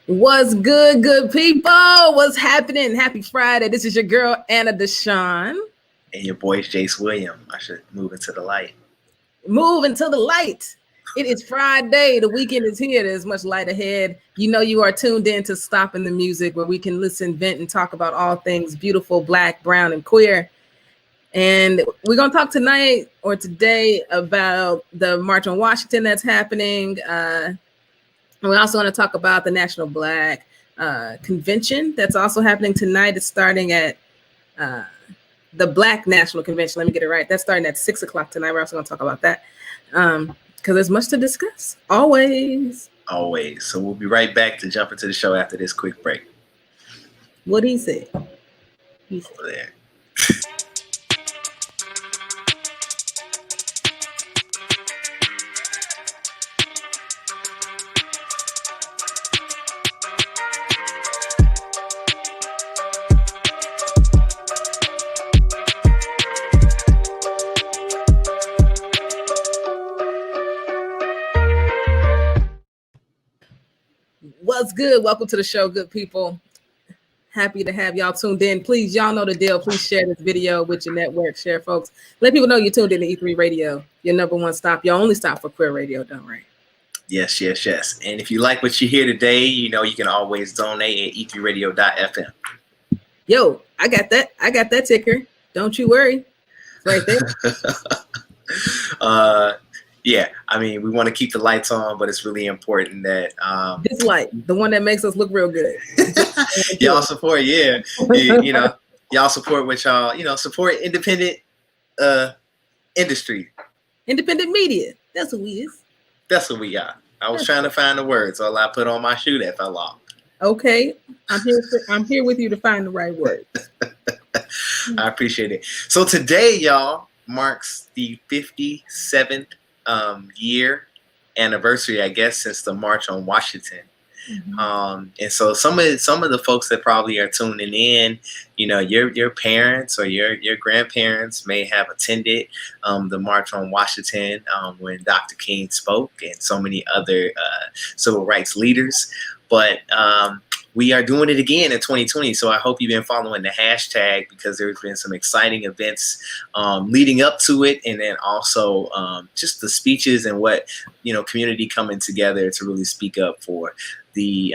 What's good, good people? What's happening? Happy Friday. This is your girl, Anna Deshawn. And your boy, Jace William. I should move into the light. Move into the light. It is Friday. The weekend is here. There's much light ahead. You know you are tuned in to Stopping the Music, where we can listen, vent, and talk about all things beautiful, black, brown, and queer. And we're going to talk tonight or today about the March on Washington that's happening. We're also going to talk about the National Black Convention that's also happening tonight. It's starting at the Black National Convention. Let me get it right. That's starting at 6 o'clock tonight. We're also going to talk about that because there's much to discuss. Always. So we'll be right back to jump into the show after this quick break. What he said. Over there. What's good? Welcome to the show, good people. Happy to have y'all tuned in. Please, y'all know the deal. Please share this video with your network. Share, folks. Let people know you're tuned in to E3 Radio, your number one stop, your only stop for queer radio done right. Yes. And if you like what you hear today, you know you can always donate at e3radio.fm. Yo, I got that ticker. Don't you worry. It's right there. Yeah, I mean, we want to keep the lights on, but it's really important that this light, the one that makes us look real good. Y'all support, you know, y'all support what y'all, support independent industry. Independent media. That's what we is. That's what we got. I was trying to find the words, so I put on my shoe that fell off. Okay, I'm here with you to find the right words. I appreciate it. So today, y'all, marks the 57th year anniversary, I guess, since the March on Washington. Mm-hmm. And so some of the folks that probably are tuning in, your parents or your grandparents may have attended the March on Washington when Dr. King spoke and so many other civil rights leaders. But we are doing it again in 2020. So I hope you've been following the hashtag because there's been some exciting events leading up to it. And then also just the speeches and what, community coming together to really speak up for the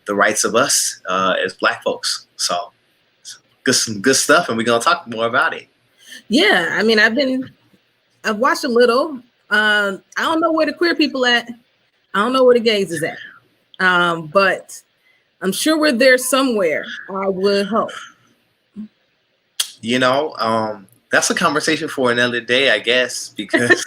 rights of us as Black folks. So some good stuff. And we're going to talk more about it. Yeah. I mean, I've watched a little. I don't know where the queer people at. I don't know where the gays is at. But I'm sure we're there somewhere. I would hope. That's a conversation for another day, I guess, because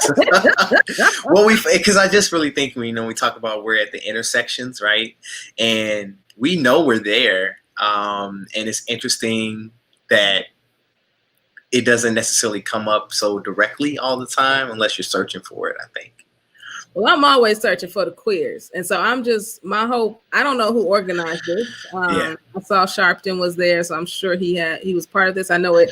because I just really think we talk about we're at the intersections, right? And we know we're there. And it's interesting that it doesn't necessarily come up so directly all the time unless you're searching for it, I think. Well, I'm always searching for the queers. And so my hope, I don't know who organized this. I saw Sharpton was there, so I'm sure he was part of this. I know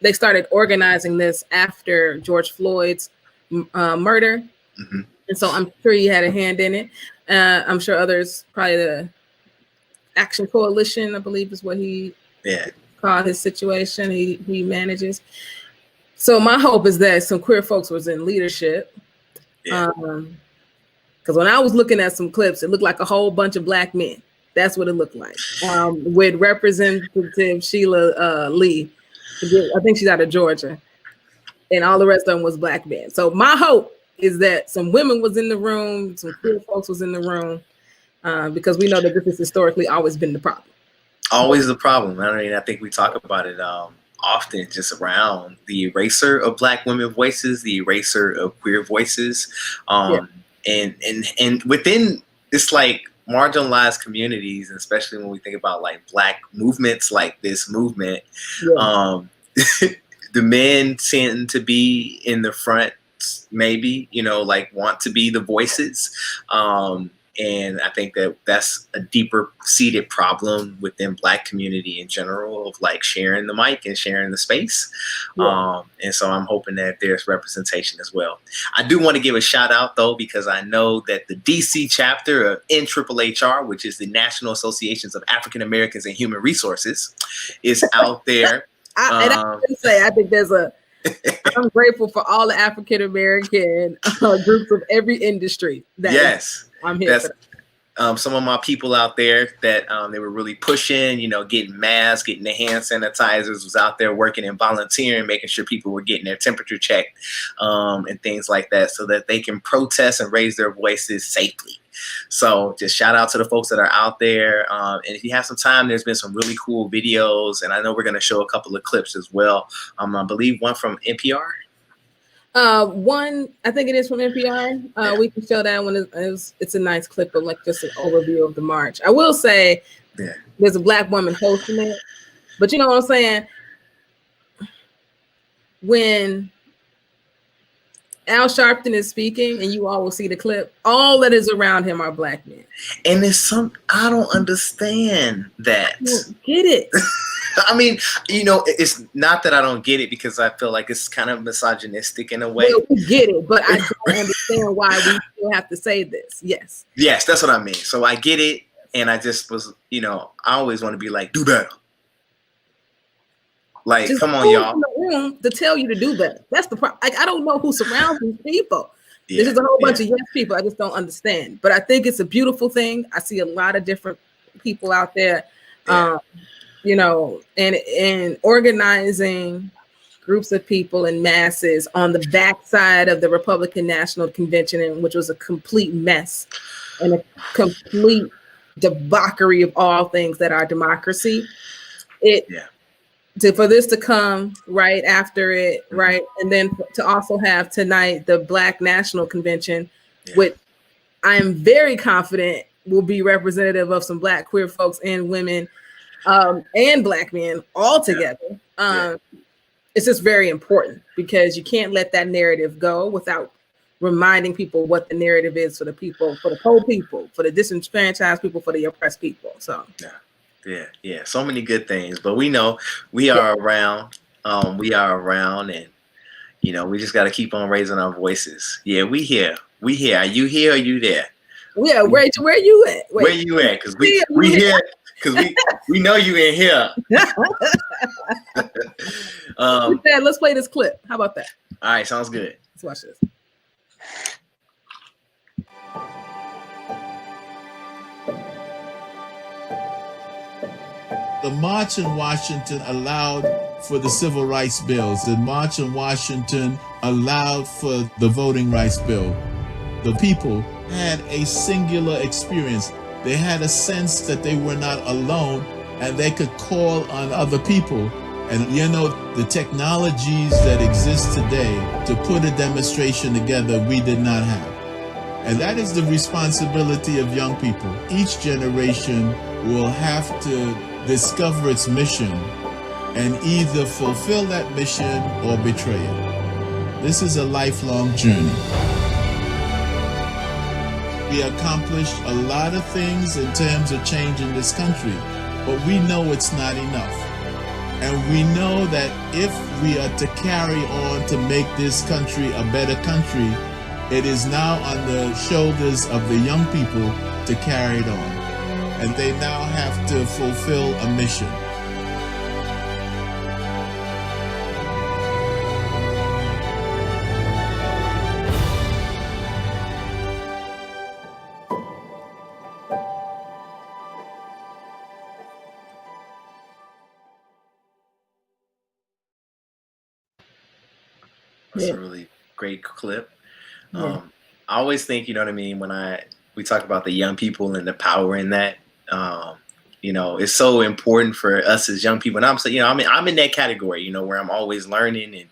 they started organizing this after George Floyd's murder. Mm-hmm. And so I'm sure he had a hand in it. I'm sure others, probably the Action Coalition, I believe is what he called his situation. He manages. So my hope is that some queer folks was in leadership. Because when I was looking at some clips, it looked like a whole bunch of Black men. That's what it looked like. With Representative Sheila Lee, I think she's out of Georgia, and all the rest of them was Black men. So my hope is that some women was in the room, some queer folks was in the room, because we know that this has historically always been the problem. Always the problem. I think we talk about it often, just around the eraser of Black women voices, the eraser of queer voices, and within this like marginalized communities, and especially when we think about like Black movements like this movement, the men tend to be in the front, maybe, like want to be the voices, And I think that that's a deeper seated problem within Black community in general, of like sharing the mic and sharing the space. Yeah. And so I'm hoping that there's representation as well. I do want to give a shout out though, because I know that the DC chapter of NAAHR, which is the National Associations of African Americans and Human Resources, is out there. And I can say, I think I'm grateful for all the African American groups of every industry. I'm here for that. Some of my people out there that they were really pushing, getting masks, getting the hand sanitizers, was out there working and volunteering, making sure people were getting their temperature checked and things like that, so that they can protest and raise their voices safely. So just shout out to the folks that are out there. And if you have some time, there's been some really cool videos, and I know we're going to show a couple of clips as well. I believe one from NPR. One, I think it is from NPR. We can show that one. It's a nice clip of like just an overview of the march. I will say there's a Black woman hosting it, but you know what I'm saying? When Al Sharpton is speaking, and you all will see the clip, all that is around him are Black men. And I don't understand that. I don't get it. I mean, it's not that I don't get it, because I feel like it's kind of misogynistic in a way. Well, we get it, but I don't understand why we still have to say this. Yes, that's what I mean. So I get it, and I just was, I always want to be like, do better. Like, just come on, y'all. In the room to tell you to do better. That's the problem. Like, I don't know who surrounds these people. This is a whole bunch of yes people. I just don't understand. But I think it's a beautiful thing. I see a lot of different people out there, and organizing groups of people and masses on the backside of the Republican National Convention, which was a complete mess and a complete debauchery of all things that are democracy. For this to come right after it, right, and then to also have tonight the Black National Convention, which I am very confident will be representative of some Black queer folks and women and Black men all together. It's just very important, because you can't let that narrative go without reminding people what the narrative is for the people, for the poor people, for the disenfranchised people, for the oppressed people. So Yeah. So many good things, but we know we are around. We are around, and we just got to keep on raising our voices. Yeah, we here. Are you here? Are you there? Yeah, Rachel, where you at? Where you at? Because we here. Because we know you in here. Let's play this clip. How about that? All right, sounds good. Let's watch this. The March in Washington allowed for the civil rights bills. The March in Washington allowed for the voting rights bill. The people had a singular experience. They had a sense that they were not alone, and they could call on other people. And the technologies that exist today to put a demonstration together, we did not have. And that is the responsibility of young people. Each generation will have to discover its mission and either fulfill that mission or betray it. This is a lifelong journey. We accomplished a lot of things in terms of changing this country, but we know it's not enough. And we know that if we are to carry on to make this country a better country, it is now on the shoulders of the young people to carry it on. And they now have to fulfill a mission. That's a really great clip. I always think, when we talk about the young people and the power in that, it's so important for us as young people. And I'm in that category, where I'm always learning and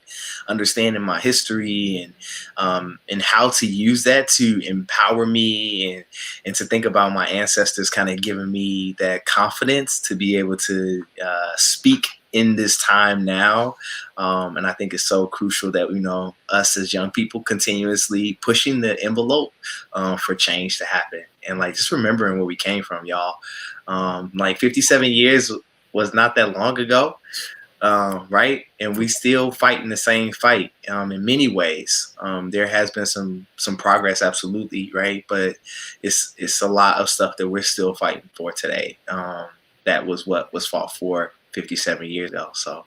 understanding my history and how to use that to empower me and to think about my ancestors kind of giving me that confidence to be able to speak in this time now. And I think it's so crucial that, us as young people continuously pushing the envelope for change to happen. and like just remembering where we came from, y'all. Like 57 years was not that long ago, right? And we still fighting the same fight in many ways. There has been some progress, absolutely, right? But it's a lot of stuff that we're still fighting for today. That was what was fought for 57 years ago. So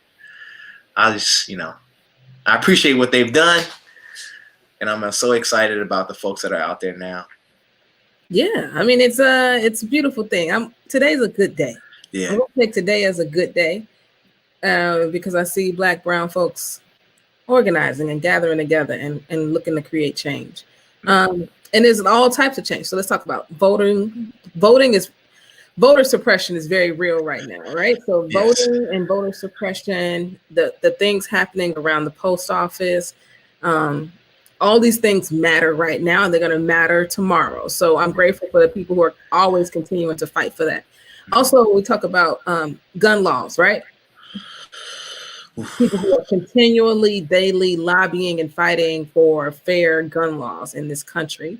I just, I appreciate what they've done, and I'm so excited about the folks that are out there now. Yeah, I mean, it's a beautiful thing. Today's a good day. Yeah, I'm gonna take today as a good day because I see Black, brown folks organizing and gathering together and looking to create change. And there's all types of change. So let's talk about voting. Voter suppression is very real right now, right? So voting and voter suppression, the things happening around the post office, all these things matter right now, and they're going to matter tomorrow. So I'm grateful for the people who are always continuing to fight for that. Also, we talk about gun laws, right? People who are continually, daily lobbying and fighting for fair gun laws in this country,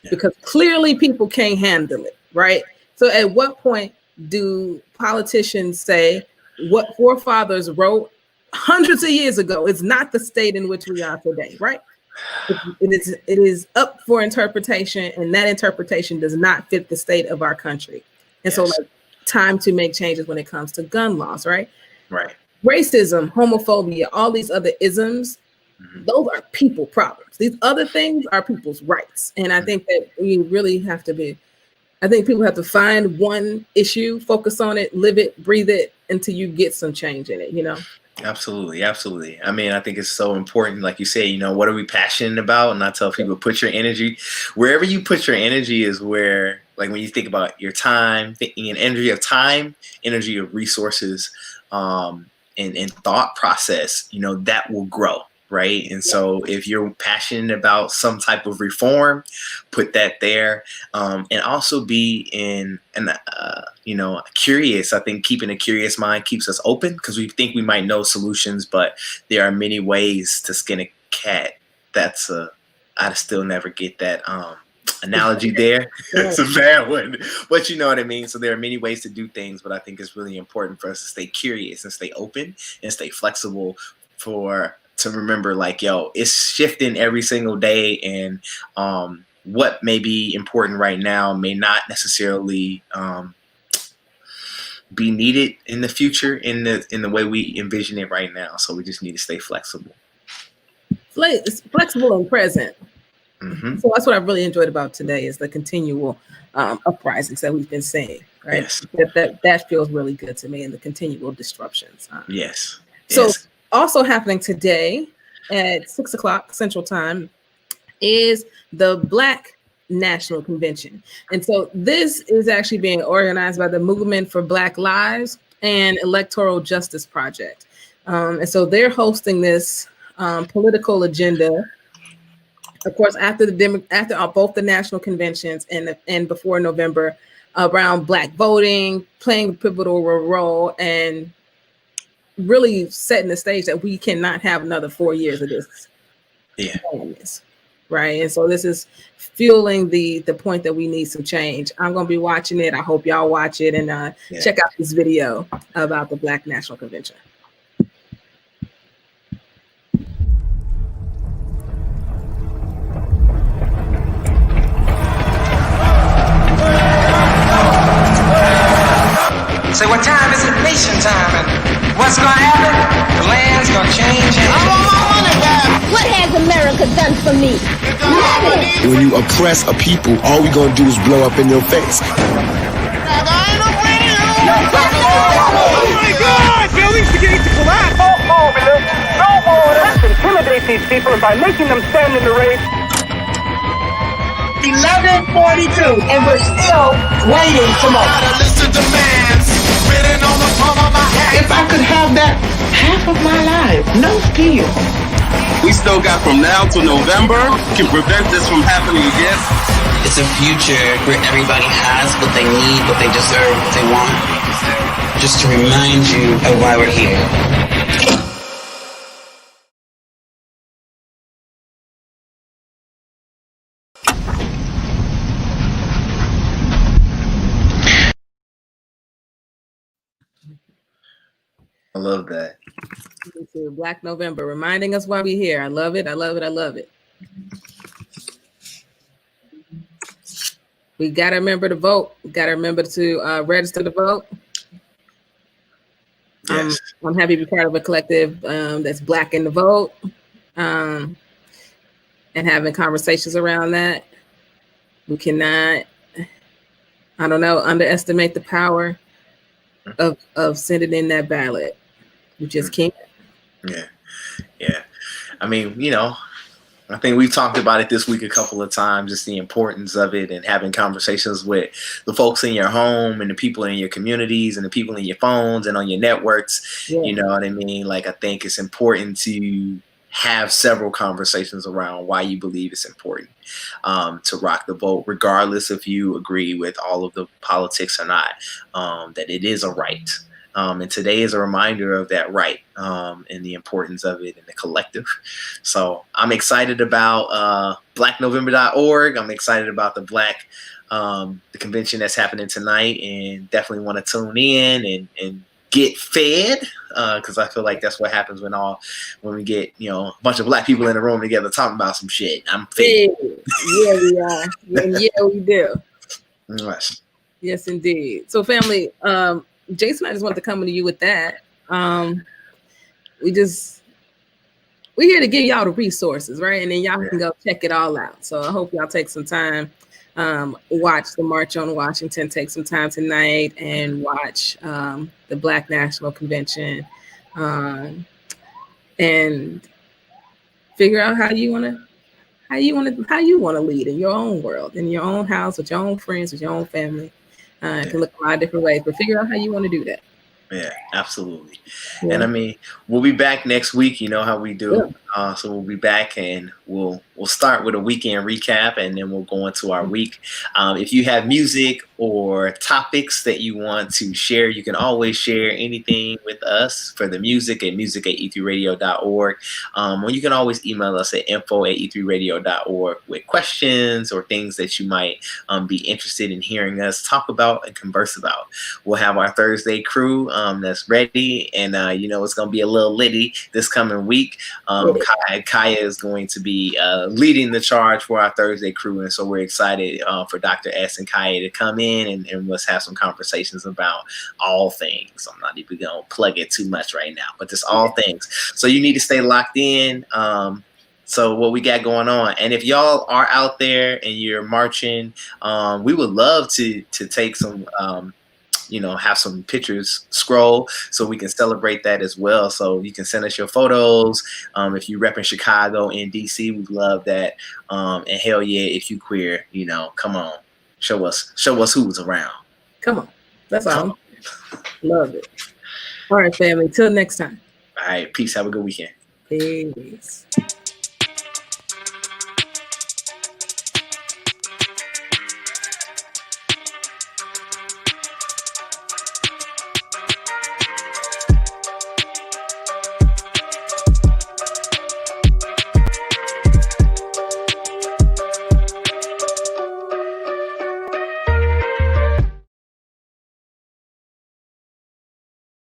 because clearly people can't handle it, right? So at what point do politicians say what forefathers wrote hundreds of years ago is not the state in which we are today, right? It is up for interpretation, and that interpretation does not fit the state of our country. And so like time to make changes when it comes to gun laws, right? Right. Racism, homophobia, all these other isms, those are people problems. These other things are people's rights. And I think that we really have to I think people have to find one issue, focus on it, live it, breathe it until you get some change in it, Absolutely. Absolutely. I mean, I think it's so important. Like you say, what are we passionate about? And I tell people, put your energy wherever you put your energy is where, like when you think about your time, thinking an energy of time, energy of resources, and thought process, that will grow. Right. And so if you're passionate about some type of reform, put that there, and also be curious. I think keeping a curious mind keeps us open because we think we might know solutions, but there are many ways to skin a cat. I still never get that analogy there. It's a bad one, but you know what I mean? So there are many ways to do things, but I think it's really important for us to stay curious and stay open and stay flexible to remember, like, it's shifting every single day, and what may be important right now may not necessarily be needed in the future in the way we envision it right now. So we just need to stay flexible. Flexible and present. So that's what I really enjoyed about today is the continual uprisings that we've been seeing. Right? Yes. That feels really good to me, and the continual disruptions. Yes. So. Yes. Also happening today at 6:00 Central Time is the Black National Convention. And so this is actually being organized by the Movement for Black Lives and Electoral Justice Project. And so they're hosting this political agenda, of course, after both the national conventions and before November, around Black voting, playing a pivotal role, and really setting the stage that we cannot have another 4 years of this. Right. And so this is fueling the point that we need some change. I'm going to be watching it. I hope y'all watch it and check out this video about the Black National Convention. So what time is it? Nation time. And what's gonna happen? The land's gonna change. And I want my money back. What has America done for me? Nothing. When you oppress a people, all we gonna do is blow up in your face. Oh my God! Buildings beginning to collapse. No more. Let's intimidate these people, and by making them stand in the race. 11:42, and we're still waiting to vote. If I could have that half of my life, no fear. We still got from now to November, can prevent this from happening again. It's a future where everybody has what they need, what they deserve, what they want. Just to remind you of why we're here. I love that. Me too. Black November, reminding us why we're here. I love it. I love it. I love it. We got to remember to vote. We got to remember to register to vote. Yes. I'm happy to be part of a collective that's Black in the Vote, and having conversations around that. We cannot, I don't know, underestimate the power of sending in that ballot. We just can't. Yeah. I mean, you know, I think we've talked about it this week a couple of times, just the importance of it and having conversations with the folks in your home and the people in your communities and the people in your phones and on your networks. Yeah. You know what I mean? Like, I think it's important to have several conversations around why you believe it's important to rock the vote, regardless if you agree with all of the politics or not, that it is a right. And today is a reminder of that right, and the importance of it in the collective. So I'm excited about blacknovember.org. I'm excited about the convention that's happening tonight, and definitely want to tune in and get fed, because I feel like that's what happens when we get, you know, a bunch of Black people in the room together talking about some shit. I'm fed. Yeah, we are. Yeah, we do. Yes. Yes, indeed. So, family, Jason, I just wanted to come to you with that. We're here to give y'all the resources, right? And then y'all can go check it all out. So I hope y'all take some time, watch the March on Washington, take some time tonight and watch the Black National Convention, and figure out how you want to lead in your own world, in your own house, with your own friends, with your own family. It can look a lot of different ways, but figure out how you want to do that. Yeah, absolutely. Yeah. And I mean, we'll be back next week. You know how we do. So we'll be back, and we'll start with a weekend recap, and then we'll go into our week. If you have music or topics that you want to share, you can always share anything with us for the music at music@e3radio.org. Or you can always email us at info@e3radio.org with questions or things that you might be interested in hearing us talk about and converse about. We'll have our Thursday crew that's ready, and you know, it's going to be a little litty this coming week. Kaya is going to be leading the charge for our Thursday crew, and so we're excited for Dr. S and Kaya to come in and let's have some conversations about all things. I'm not even going to plug it too much right now, but just all things. So you need to stay locked in. So what we got going on, and if y'all are out there and you're marching, we would love to take some have some pictures scroll so we can celebrate that as well. So you can send us your photos. If you rep in Chicago and DC, we love that. And hell yeah, if you queer, come on, show us who's around. Come on. That's all. Love it. All right, family. Till next time. All right. Peace. Have a good weekend. Peace.